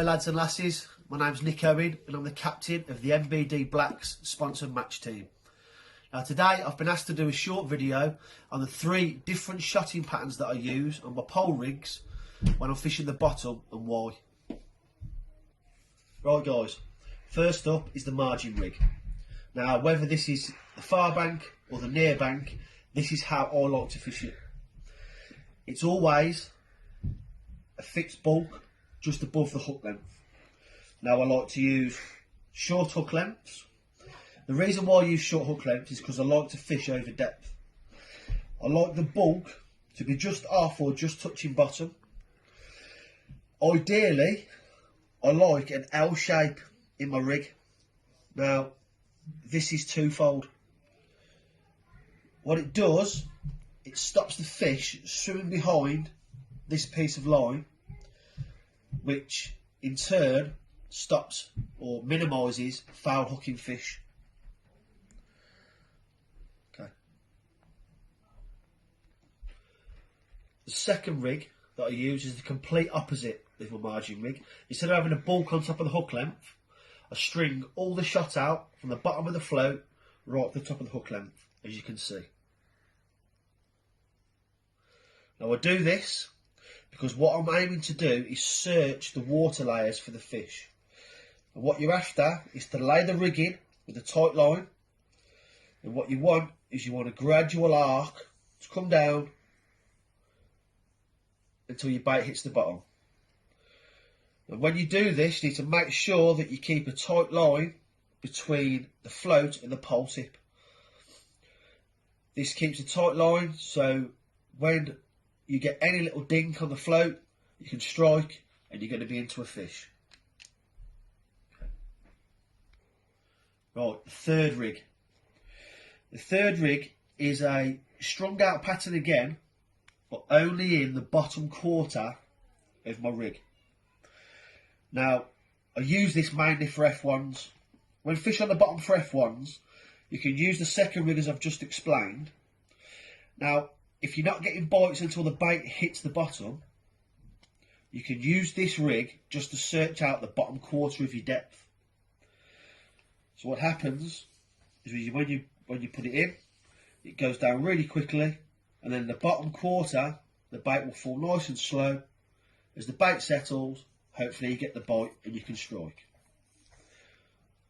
Hi lads and lasses, my name's Nick Owen and I'm the captain of the MBD Blacks sponsored match team. Now today I've been asked to do a short video on the 3 different shotting patterns that I use on my pole rigs when I'm fishing the bottom and why. Right guys, first up is the margin rig. Now whether this is the far bank or the near bank, this is how I like to fish it. It's always a fixed bulk just above the hook length. Now I like to use short hook lengths. The reason why I use short hook lengths is because I like to fish over depth. I like the bulk to be just off or just touching bottom. Ideally, I like an L shape in my rig. Now, this is twofold. What it does, it stops the fish swimming behind this piece of line, which in turn stops or minimises foul hooking fish. Okay. The second rig that I use is the complete opposite of my margin rig. Instead of having a bulk on top of the hook length, I string all the shot out from the bottom of the float right to the top of the hook length, as you can see. Now I do this because what I'm aiming to do is search the water layers for the fish. And what you're after is to lay the rig in with a tight line. And what you want is you want a gradual arc to come down until your bait hits the bottom. And when you do this, you need to make sure that you keep a tight line between the float and the pole tip. This keeps a tight line, so when you get any little dink on the float, you can strike and you're going to be into a fish. Right, the third rig. The third rig is a strung out pattern again, but only in the bottom quarter of my rig. Now, I use this mainly for F1s. When fish on the bottom for F1s, you can use the second rig as I've just explained. Now, if you're not getting bites until the bait hits the bottom, you can use this rig just to search out the bottom quarter of your depth. So what happens is when you put it in, it goes down really quickly, and then the bottom quarter, the bait will fall nice and slow. As the bait settles, hopefully you get the bite and you can strike.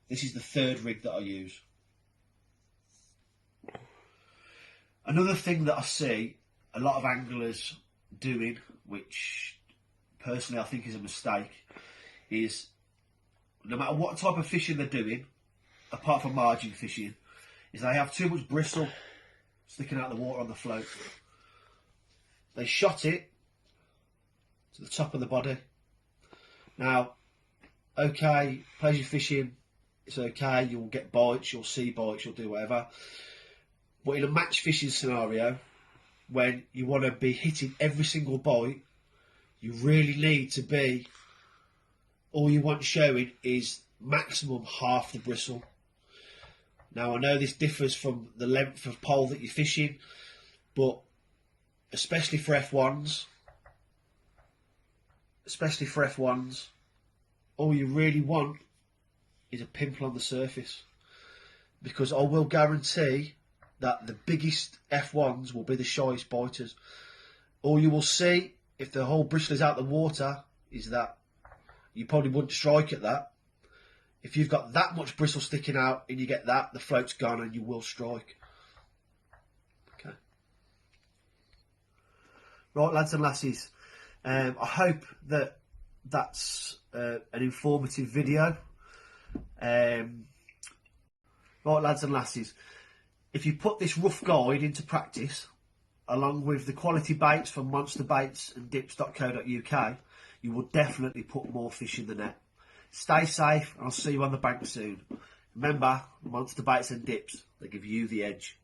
This is the third rig that I use. Another thing that I see a lot of anglers doing, which personally I think is a mistake, is no matter what type of fishing they're doing, apart from margin fishing, is they have too much bristle sticking out of the water on the float. They shot it to the top of the body. Now, okay, pleasure fishing, it's okay, you'll get bites, you'll see bites, you'll do whatever. But in a match fishing scenario, when you want to be hitting every single bite, you really need to be, all you want showing is maximum half the bristle. Now I know this differs from the length of pole that you're fishing, but especially for F1s, all you really want is a pimple on the surface. Because I will guarantee that the biggest F1s will be the shyest biters. All you will see, if the whole bristle is out the water, is that you probably wouldn't strike at that. If you've got that much bristle sticking out and you get that, the float's gone and you will strike. Okay. Right, lads and lasses, I hope that that's an informative video. Right, lads and lasses, if you put this rough guide into practice, along with the quality baits from Monster Baits and dips.co.uk, you will definitely put more fish in the net. Stay safe and I'll see you on the bank soon. Remember, Monster Baits and Dips, they give you the edge.